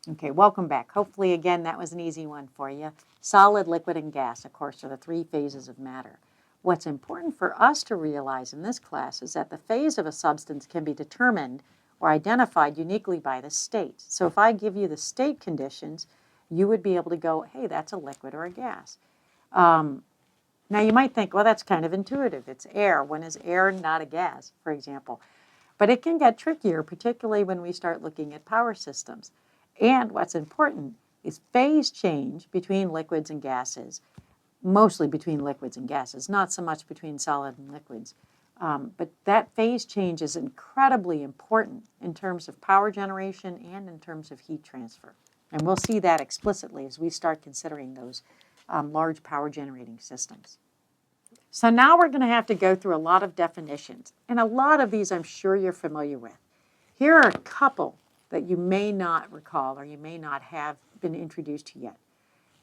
Okay, welcome back. Hopefully, again, that was an easy one for you. Solid, liquid, and gas, of course, are the three phases of matter. What's important for us to realize in this class is that the phase of a substance can be determined or identified uniquely by the state. So if I give you the state conditions, you would be able to go, hey, that's a liquid or a gas. Now, you might think, well, that's kind of intuitive. It's air. When is air not a gas, for example? But it can get trickier, particularly when we start looking at power systems. And what's important is phase change between liquids and gases, mostly between liquids and gases, not so much between solid and liquids. But that phase change is incredibly important in terms of power generation and in terms of heat transfer. And we'll see that explicitly as we start considering those large power generating systems. So now we're going to have to go through a lot of definitions. And a lot of these I'm sure you're familiar with. Here are a couple that you may not recall or you may not have been introduced to yet.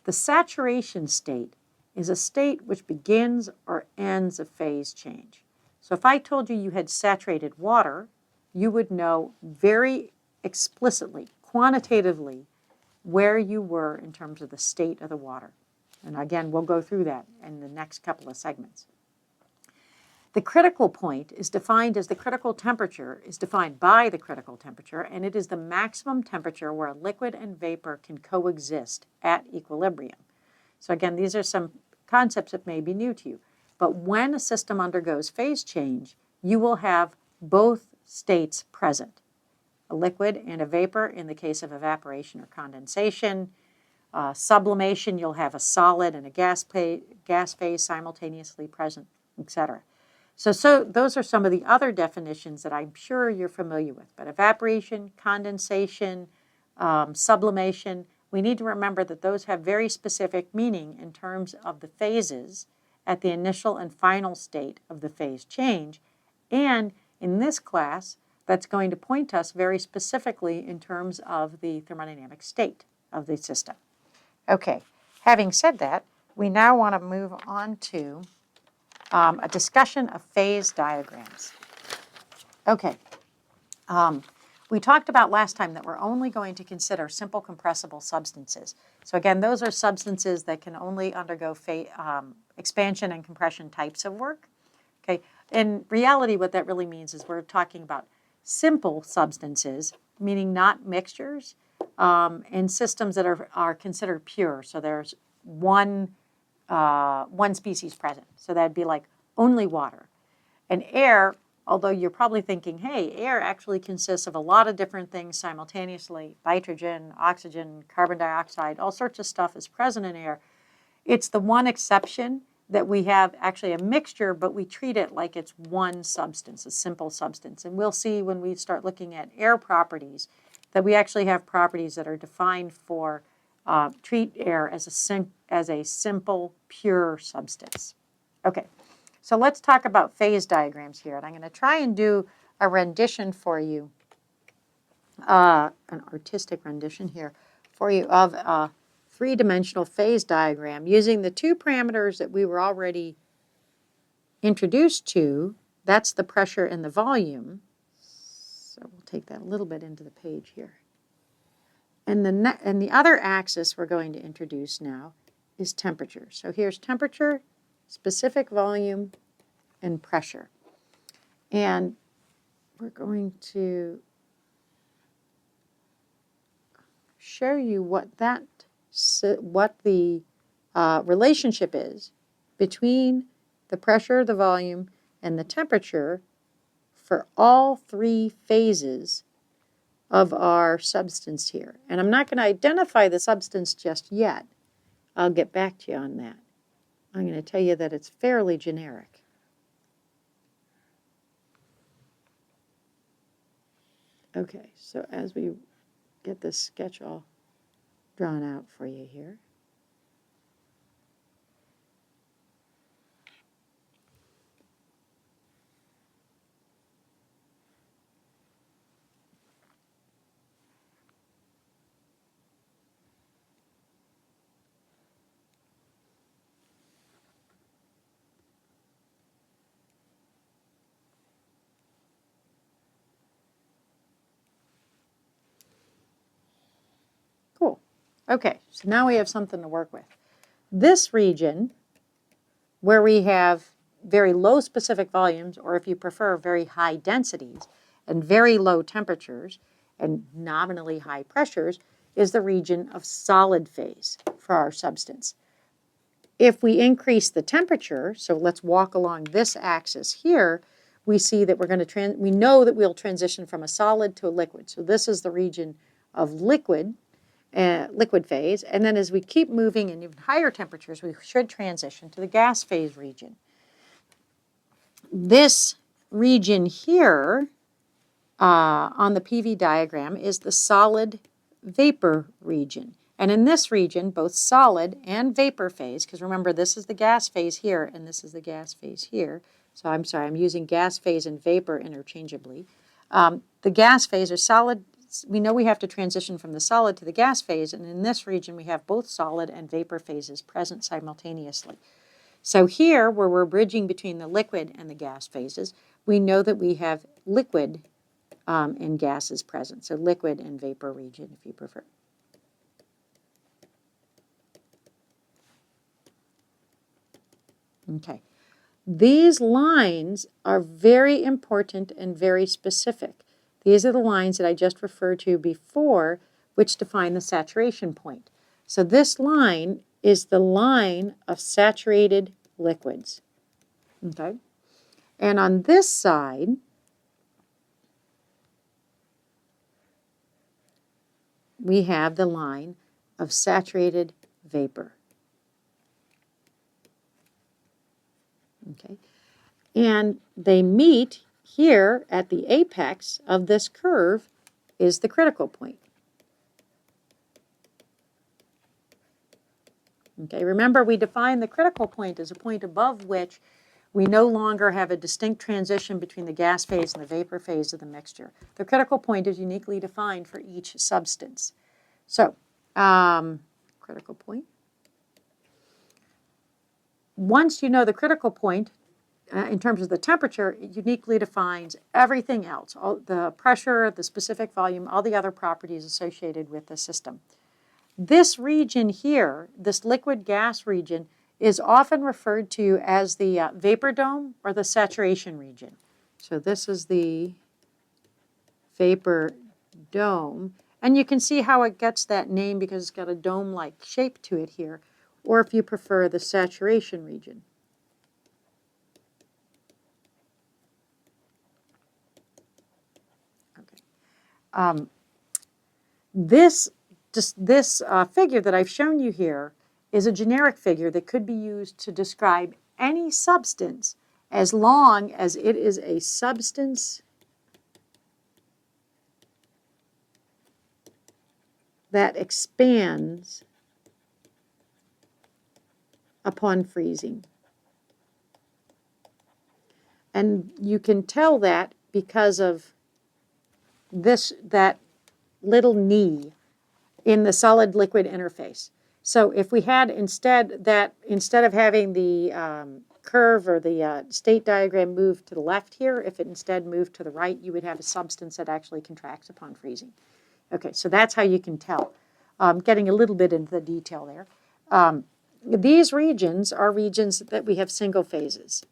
The saturation state is a state which begins or ends a phase change. So if I told you you had saturated water, you would know very explicitly, quantitatively, where you were in terms of the state of the water. And again, we'll go through that in the next couple of segments. The critical point is defined as the critical temperature, is defined by the critical temperature, and it is the maximum temperature where a liquid and vapor can coexist at equilibrium. So again, these are some concepts that may be new to you. But when a system undergoes phase change, you will have both states present, a liquid and a vapor in the case of evaporation or condensation. Sublimation, you'll have a solid and a gas phase simultaneously present, etc. So those are some of the other definitions that I'm sure you're familiar with. But evaporation, condensation, sublimation, we need to remember that those have very specific meaning in terms of the phases at the initial and final state of the phase change. And in this class, that's going to point us very specifically in terms of the thermodynamic state of the system. Okay, having said that, we now want to move on to a discussion of phase diagrams. Okay, we talked about last time that we're only going to consider simple compressible substances. So again, those are substances that can only undergo expansion and compression types of work. Okay, in reality, what that really means is we're talking about simple substances, meaning not mixtures, and systems that are considered pure. So there's one species present. So that'd be like only water. And air, although you're probably thinking, hey, air actually consists of a lot of different things simultaneously, nitrogen, oxygen, carbon dioxide, all sorts of stuff is present in air. It's the one exception that we have actually a mixture, but we treat it like it's one substance, a simple substance. And we'll see when we start looking at air properties that we actually have properties that are defined for treat air as a simple, pure substance. Okay, so let's talk about phase diagrams here. And I'm going to try and do a rendition for you, an artistic rendition here for you of a three-dimensional phase diagram using the two parameters that we were already introduced to. That's the pressure and the volume. So we'll take that a little bit into the page here. And the other axis we're going to introduce now is temperature. So here's temperature, specific volume, and pressure. And we're going to show you what the relationship is between the pressure, the volume, and the temperature for all three phases of our substance here. And I'm not going to identify the substance just yet. I'll get back to you on that. I'm going to tell you that it's fairly generic. Okay, so as we get this sketch all drawn out for you here. Okay, so now we have something to work with. This region, where we have very low specific volumes, or if you prefer, very high densities and very low temperatures and nominally high pressures, is the region of solid phase for our substance. If we increase the temperature, so let's walk along this axis here, we see that we know that we'll transition from a solid to a liquid. So this is the region of liquid phase, and then as we keep moving in even higher temperatures, we should transition to the gas phase region. This region here on the PV diagram is the solid vapor region. And in this region, both solid and vapor phase, because remember this is the gas phase here and this is the gas phase here. So I'm sorry, I'm using gas phase and vapor interchangeably. The gas phase or solid, we know we have to transition from the solid to the gas phase, and in this region we have both solid and vapor phases present simultaneously. So here, where we're bridging between the liquid and the gas phases, we know that we have liquid and gases present. So liquid and vapor region, if you prefer. Okay. These lines are very important and very specific. These are the lines that I just referred to before, which define the saturation point. So this line is the line of saturated liquids. Okay? And on this side, we have the line of saturated vapor. Okay? And they meet here at the apex of this curve is the critical point. Okay, remember we defined the critical point as a point above which we no longer have a distinct transition between the gas phase and the vapor phase of the mixture. The critical point is uniquely defined for each substance. So, critical point. Once you know the critical point, in terms of the temperature, it uniquely defines everything else, all the pressure, the specific volume, all the other properties associated with the system. This region here, this liquid gas region, is often referred to as the vapor dome or the saturation region. So this is the vapor dome. And you can see how it gets that name because it's got a dome-like shape to it here, or if you prefer, the saturation region. This figure that I've shown you here is a generic figure that could be used to describe any substance as long as it is a substance that expands upon freezing. And you can tell that because of that little knee in the solid-liquid interface. So if we had instead of having the curve or the state diagram move to the left here, if it instead moved to the right, you would have a substance that actually contracts upon freezing. Okay, so that's how you can tell. Getting a little bit into the detail there. These regions are regions that we have single phases.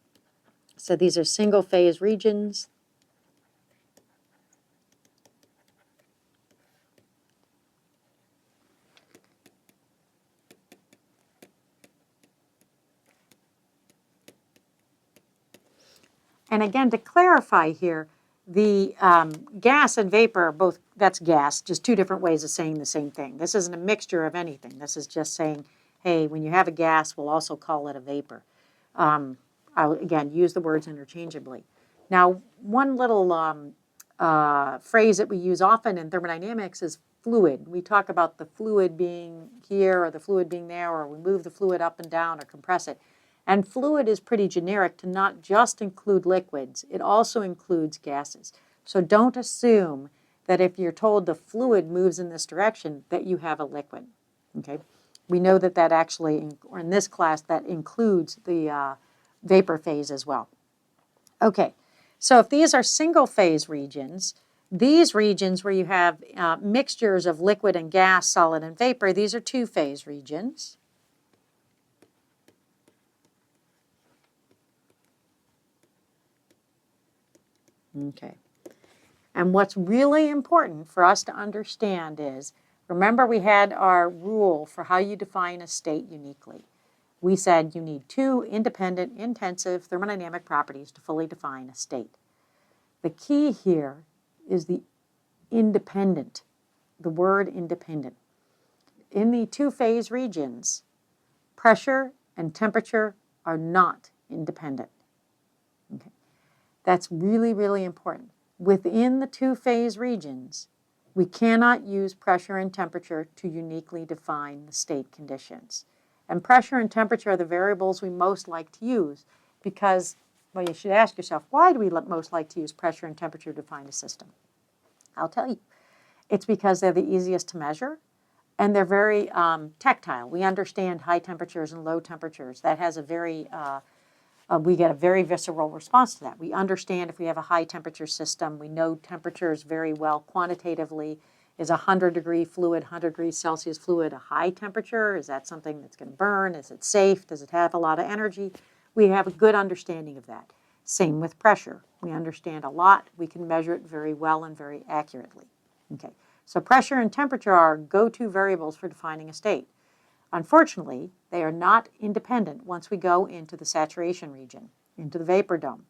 So these are single phase regions. And again, to clarify here, the gas and vapor are both, that's gas, just two different ways of saying the same thing. This isn't a mixture of anything. This is just saying, hey, when you have a gas, we'll also call it a vapor. I'll, again, use the words interchangeably. Now, one little phrase that we use often in thermodynamics is fluid. We talk about the fluid being here or the fluid being there, or we move the fluid up and down or compress it. And fluid is pretty generic to not just include liquids, it also includes gases. So don't assume that if you're told the fluid moves in this direction, that you have a liquid, okay? We know that that actually, or in this class, that includes the vapor phase as well. Okay, so if these are single phase regions, These regions where you have mixtures of liquid and gas, solid and vapor, these are two-phase regions. Okay. And what's really important for us to understand is, remember we had our rule for how you define a state uniquely. We said you need two independent, intensive thermodynamic properties to fully define a state. The key here is the independent, the word independent. In the two-phase regions, pressure and temperature are not independent. Okay. That's really, really important. Within the two-phase regions, we cannot use pressure and temperature to uniquely define the state conditions. And pressure and temperature are the variables we most like to use because, well, you should ask yourself, why do we most like to use pressure and temperature to define a system? I'll tell you. It's because they're the easiest to measure and they're very tactile. We understand high temperatures and low temperatures. That has a very we get a very visceral response to that. We understand if we have a high temperature system, we know temperatures very well quantitatively. Is a 100-degree fluid, 100 degrees Celsius fluid a high temperature? Is that something that's going to burn? Is it safe? Does it have a lot of energy? We have a good understanding of that. Same with pressure. We understand a lot. We can measure it very well and very accurately. Okay, so pressure and temperature are go-to variables for defining a state. Unfortunately, they are not independent once we go into the saturation region, into the vapor dome.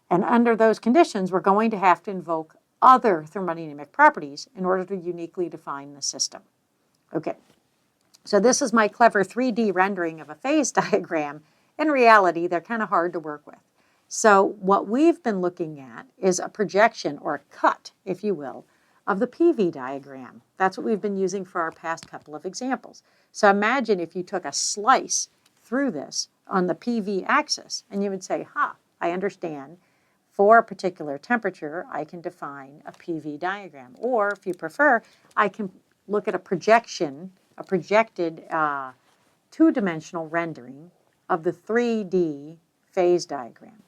And under those conditions, we're going to have to invoke other thermodynamic properties in order to uniquely define the system. Okay, so this is my clever 3D rendering of a phase diagram. In reality, they're kind of hard to work with. So what we've been looking at is a projection, or a cut, if you will, of the PV diagram. That's what we've been using for our past couple of examples. So imagine if you took a slice through this on the PV axis, and you would say, I understand. For a particular temperature, I can define a PV diagram. Or if you prefer, I can look at a projection, a projected two-dimensional rendering of the 3D phase diagram.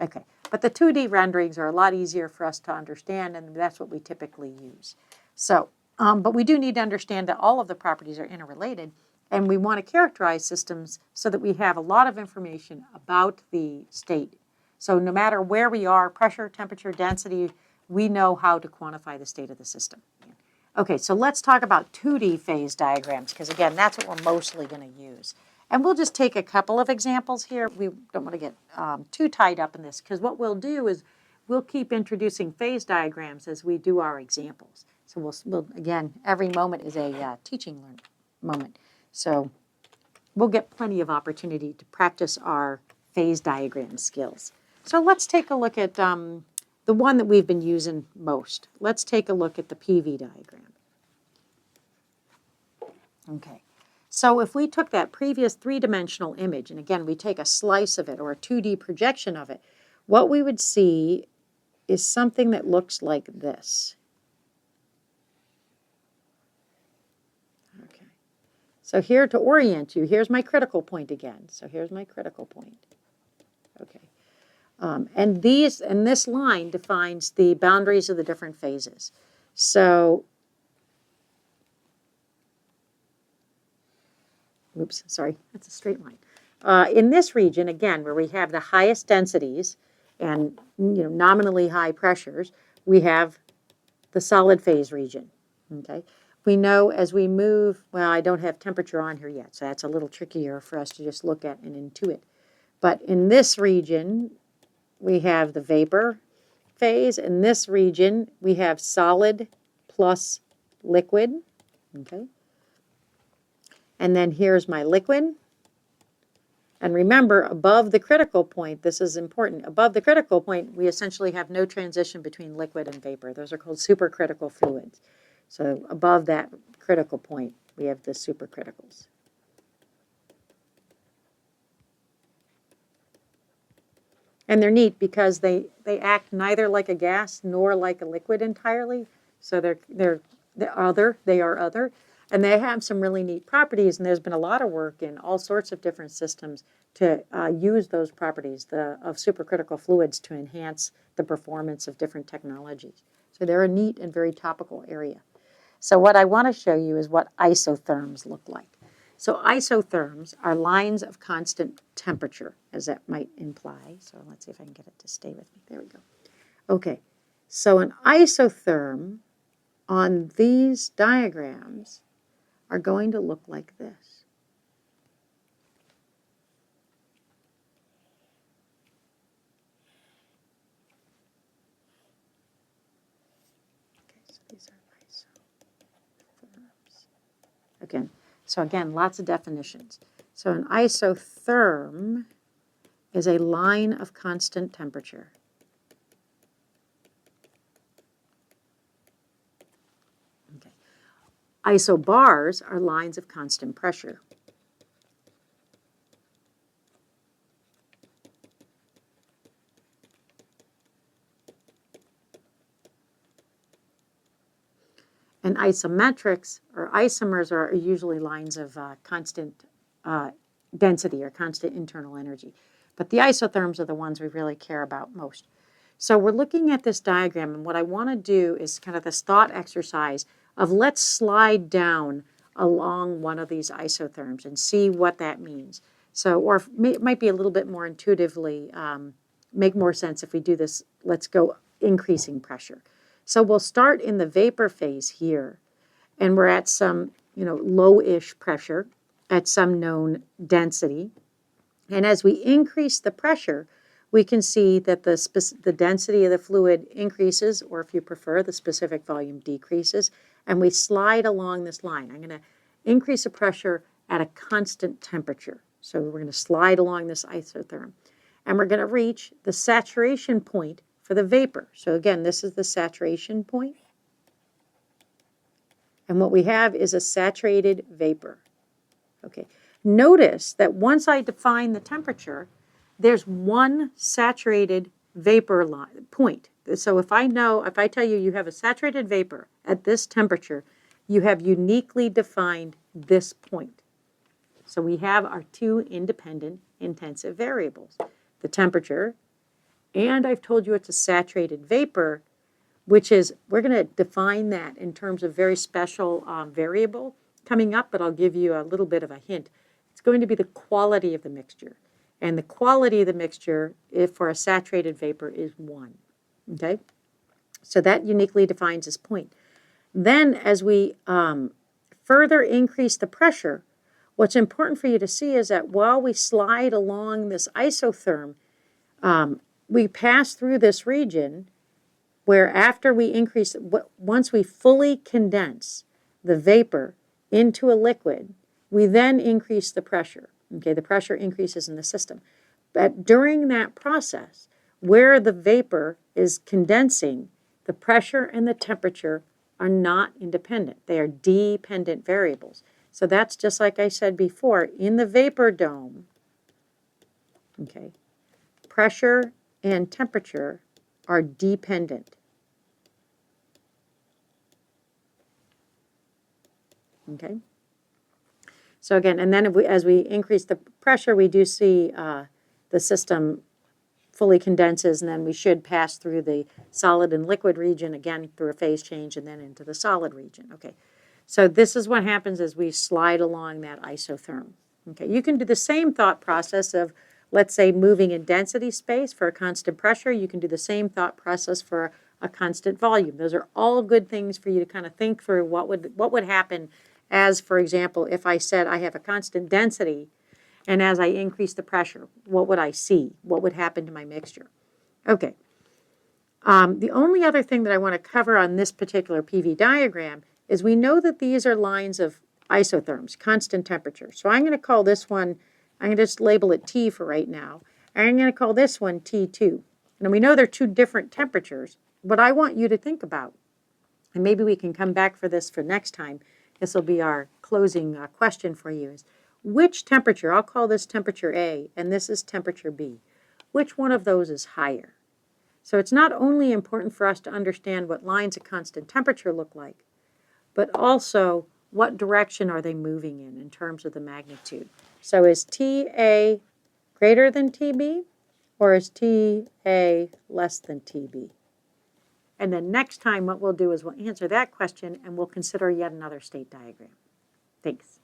Okay, but the 2D renderings are a lot easier for us to understand, and that's what we typically use. So, but we do need to understand that all of the properties are interrelated, and we want to characterize systems so that we have a lot of information about the state. So no matter where we are, pressure, temperature, density, we know how to quantify the state of the system. Okay, so let's talk about 2D phase diagrams, because again, that's what we're mostly going to use. And we'll just take a couple of examples here. We don't want to get too tied up in this, because what we'll do is we'll keep introducing phase diagrams as we do our examples. So we'll again, every moment is a teaching moment. So we'll get plenty of opportunity to practice our phase diagram skills. So let's take a look at the one that we've been using most. Let's take a look at the PV diagram. Okay. So if we took that previous three-dimensional image, and again, we take a slice of it or a 2D projection of it, what we would see is something that looks like this. Okay. So here to orient you, here's my critical point again. So here's my critical point. Okay. And this line defines the boundaries of the different phases. So oops, sorry, that's a straight line. In this region, again, where we have the highest densities and nominally high pressures, we have the solid phase region. Okay, we know as we move, well, I don't have temperature on here yet, so that's a little trickier for us to just look at and intuit. But in this region, we have the vapor phase. In this region, we have solid plus liquid. Okay. And then here's my liquid. And remember, above the critical point, this is important, above the critical point, we essentially have no transition between liquid and vapor. Those are called supercritical fluids. So above that critical point, we have the supercriticals. And they're neat because they act neither like a gas nor like a liquid entirely. So they are other. And they have some really neat properties, and there's been a lot of work in all sorts of different systems to use those properties of supercritical fluids to enhance the performance of different technologies. So they're a neat and very topical area. So what I want to show you is what isotherms look like. So isotherms are lines of constant temperature, as that might imply. So let's see if I can get it to stay with me. There we go. Okay, so an isotherm on these diagrams are going to look like this. Okay, so these are isotherms. Again, lots of definitions. So an isotherm is a line of constant temperature. Okay. Isobars are lines of constant pressure. And isometrics or isomers are usually lines of constant density or constant internal energy. But the isotherms are the ones we really care about most. So we're looking at this diagram, and what I want to do is kind of this thought exercise of let's slide down along one of these isotherms and see what that means. So, or it might be a little bit more intuitively, make more sense if we do this. Let's go increasing pressure. So we'll start in the vapor phase here, and we're at some, low-ish pressure at some known density. And as we increase the pressure, we can see that the density of the fluid increases, or if you prefer, the specific volume decreases, and we slide along this line. I'm going to increase the pressure at a constant temperature. So we're going to slide along this isotherm, and we're going to reach the saturation point for the vapor. So again, this is the saturation point. And what we have is a saturated vapor. Okay. Notice that once I define the temperature, there's one saturated vapor point. So if I tell you you have a saturated vapor at this temperature, you have uniquely defined this point. So we have our two independent intensive variables, the temperature, and I've told you it's a saturated vapor, which is, we're going to define that in terms of very special variable coming up, but I'll give you a little bit of a hint. It's going to be the quality of the mixture. And the quality of the mixture, if for a saturated vapor, is 1. Okay? So that uniquely defines this point. Then as we further increase the pressure, what's important for you to see is that while we slide along this isotherm, we pass through this region where after we increase, once we fully condense the vapor into a liquid, we then increase the pressure. Okay, the pressure increases in the system. But during that process, where the vapor is condensing, the pressure and the temperature are not independent. They are dependent variables. So that's just like I said before, in the vapor dome, okay, pressure and temperature are dependent. Okay? So again, and then as we increase the pressure, we do see the system fully condenses, and then we should pass through the solid and liquid region, again, through a phase change, and then into the solid region. Okay, so this is what happens as we slide along that isotherm. Okay, you can do the same thought process of, let's say, moving in density space for a constant pressure. You can do the same thought process for a constant volume. Those are all good things for you to kind of think through what would happen as, for example, if I said I have a constant density, and as I increase the pressure, what would I see? What would happen to my mixture? Okay. The only other thing that I want to cover on this particular PV diagram is we know that these are lines of isotherms, constant temperature. So I'm going to call this one, I'm going to just label it T for right now. And I'm going to call this one T2. And we know they're two different temperatures. What I want you to think about, and maybe we can come back for this for next time, this will be our closing question for you, is which temperature, I'll call this temperature A, and this is temperature B. Which one of those is higher? So it's not only important for us to understand what lines of constant temperature look like, but also what direction are they moving in terms of the magnitude? So is TA greater than TB, or is TA less than TB? And then next time what we'll do is we'll answer that question and we'll consider yet another state diagram. Thanks.